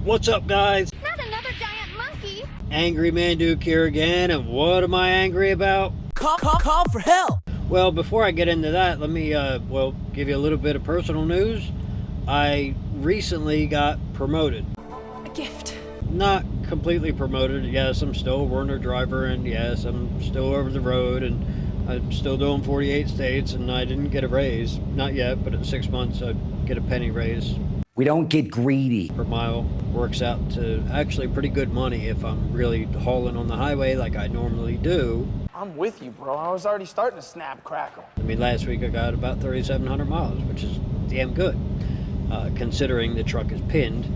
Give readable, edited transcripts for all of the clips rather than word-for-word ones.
What's up, guys? Not another giant monkey. Angry Manduke here again, and what am I angry about? Call for help! Well, before I get into that, let me, give you a little bit of personal news. I recently got promoted. A gift. Not completely promoted. Yes, I'm still a Werner driver, and yes, I'm still over the road, and I'm still doing 48 states, and I didn't get a raise. Not yet, but in 6 months I'd get a penny raise. We don't get greedy. Per mile works out to actually pretty good money if I'm really hauling on the highway like I normally do. I'm with you, bro. I was already starting to snap crackle. I mean, last week I got about 3,700 miles, which is damn good, considering the truck is pinned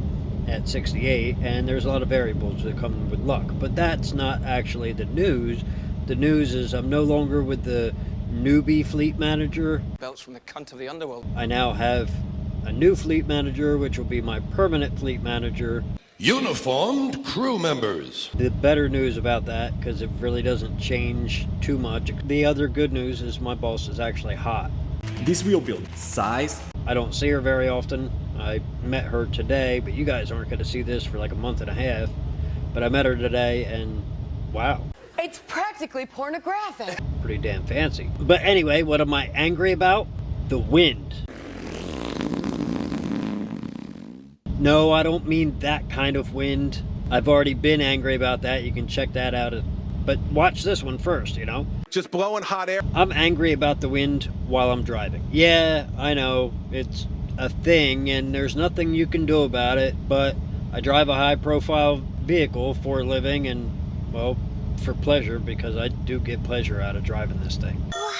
at 68, and there's a lot of variables that come with luck. But that's not actually the news. The news is I'm no longer with the newbie fleet manager. Belts from the cunt of the underworld. I now have a new fleet manager, which will be my permanent fleet manager. Uniformed crew members. The better news about that, because it really doesn't change too much. The other good news is my boss is actually hot. This will build size. I don't see her very often. I met her today, but you guys aren't going to see this for like a month and a half. But I met her today, and wow. It's practically pornographic. Pretty damn fancy. But anyway, what am I angry about? The wind. No, I don't mean that kind of wind. I've already been angry about that. You can check that out. But watch this one first, you know? Just blowing hot air. I'm angry about the wind while I'm driving. Yeah, I know. It's a thing, and there's nothing you can do about it. But I drive a high-profile vehicle for a living and, well, for pleasure, because I do get pleasure out of driving this thing. Wow.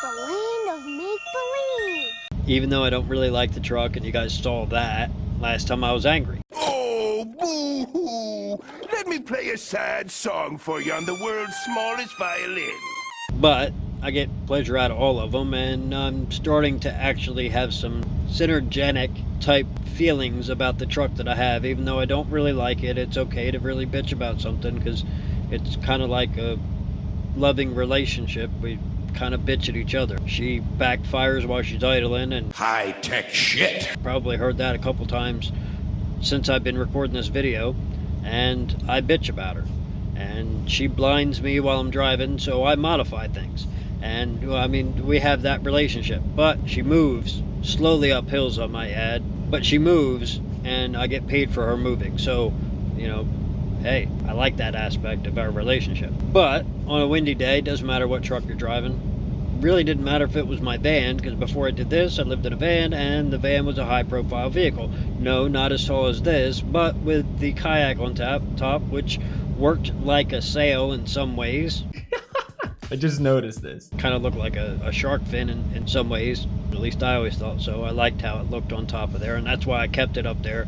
The land of make-believe. Even though I don't really like the truck, and you guys saw that last time I was angry. Oh, boo-hoo. Let me play a sad song for you on the world's smallest violin. But I get pleasure out of all of them, and I'm starting to actually have some synergetic type feelings about the truck that I have. Even though I don't really like it, it's okay to really bitch about something, because it's kind of like a loving relationship. We kind of bitch at each other. She backfires while she's idling, and High-tech shit. probably heard that a couple times since I've been recording this video, and I bitch about her. And she blinds me while I'm driving, so I modify things. And, well, I mean, we have that relationship. But she moves, slowly up hills, I might add. But she moves, and I get paid for her moving. So, you know, hey, I like that aspect of our relationship. But on a windy day, doesn't matter what truck you're driving. Really didn't matter if it was my van, because before I did this, I lived in a van, and the van was a high-profile vehicle. No, not as tall as this, but with the kayak on top, which worked like a sail in some ways. I just noticed this. Kind of looked like a shark fin in some ways. At least I always thought so. I liked how it looked on top of there, and that's why I kept it up there.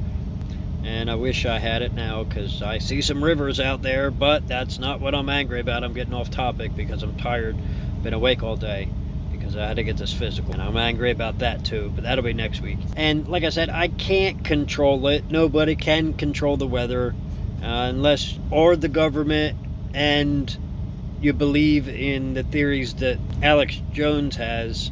And I wish I had it now, because I see some rivers out there, but that's not what I'm angry about. I'm getting off topic because I'm tired. Been awake all day because I had to get this physical, and I'm angry about that too, but that'll be next week. And like I said, I can't control it. Nobody can control the weather unless or the government, and you believe in the theories that Alex Jones has,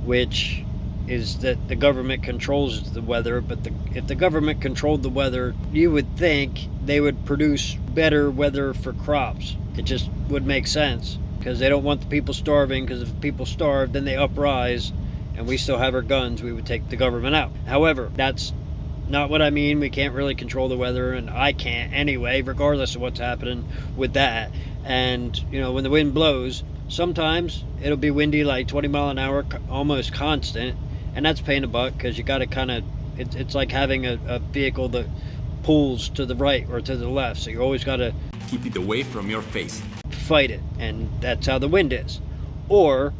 which is that the government controls the weather. But if the government controlled the weather, you would think they would produce better weather for crops. It just would make sense, because they don't want the people starving, because if people starve, then they uprise, and we still have our guns, we would take the government out. However, that's not what I mean. We can't really control the weather, and I can't anyway, regardless of what's happening with that. And, you know, when the wind blows, sometimes it'll be windy like 20 mile an hour, almost constant, and that's paying a buck, because you got to kind of, it's like having a vehicle that pulls to the right or to the left, so you always got to Keep it away from your face. fight it, and that's how the wind is. Or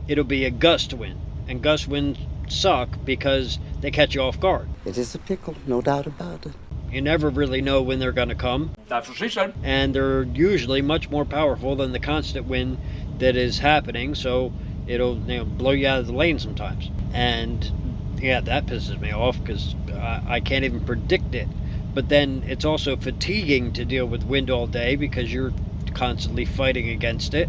it'll be a gust wind, and gust winds suck because they catch you off guard. It is a pickle, no doubt about it. You never really know when they're going to come, That's what she said. and they're usually much more powerful than the constant wind that is happening, so it'll, you know, blow you out of the lane sometimes. And yeah, that pisses me off, because I can't even predict it. But then it's also fatiguing to deal with wind all day, because you're constantly fighting against it,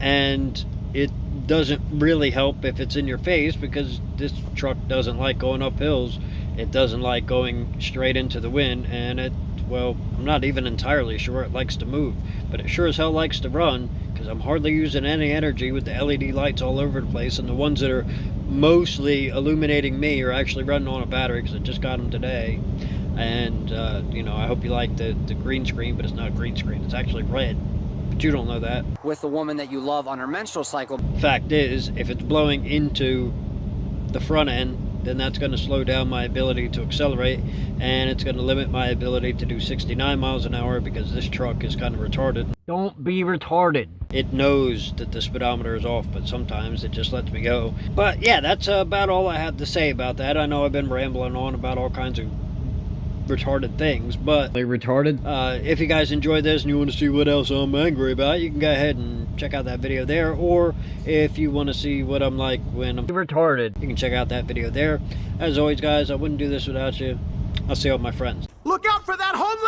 and it doesn't really help if it's in your face, because this truck doesn't like going up hills It doesn't like going straight into the wind, and well, I'm not even entirely sure it likes to move, but it sure as hell likes to run, because I'm hardly using any energy with the LED lights all over the place, and the ones that are mostly illuminating me are actually running on a battery, because I just got them today. And, you know, I hope you like the green screen, but it's not green screen, it's actually red. But you don't know that. With the woman that you love on her menstrual cycle. Fact is, if it's blowing into the front end, then that's going to slow down my ability to accelerate, and it's going to limit my ability to do 69 miles an hour because this truck is kind of retarded. Don't be retarded. It knows that the speedometer is off, but sometimes it just lets me go. But yeah, that's about all I have to say about that. I know I've been rambling on about all kinds of retarded things, but retarded. If you guys enjoyed this and you want to see what else I'm angry about, you can go ahead and check out that video there, or if you want to see what I'm like when I'm retarded, you can check out that video there. As always, guys, I wouldn't do this without you. I'll see you with my friends. Look out for that homeless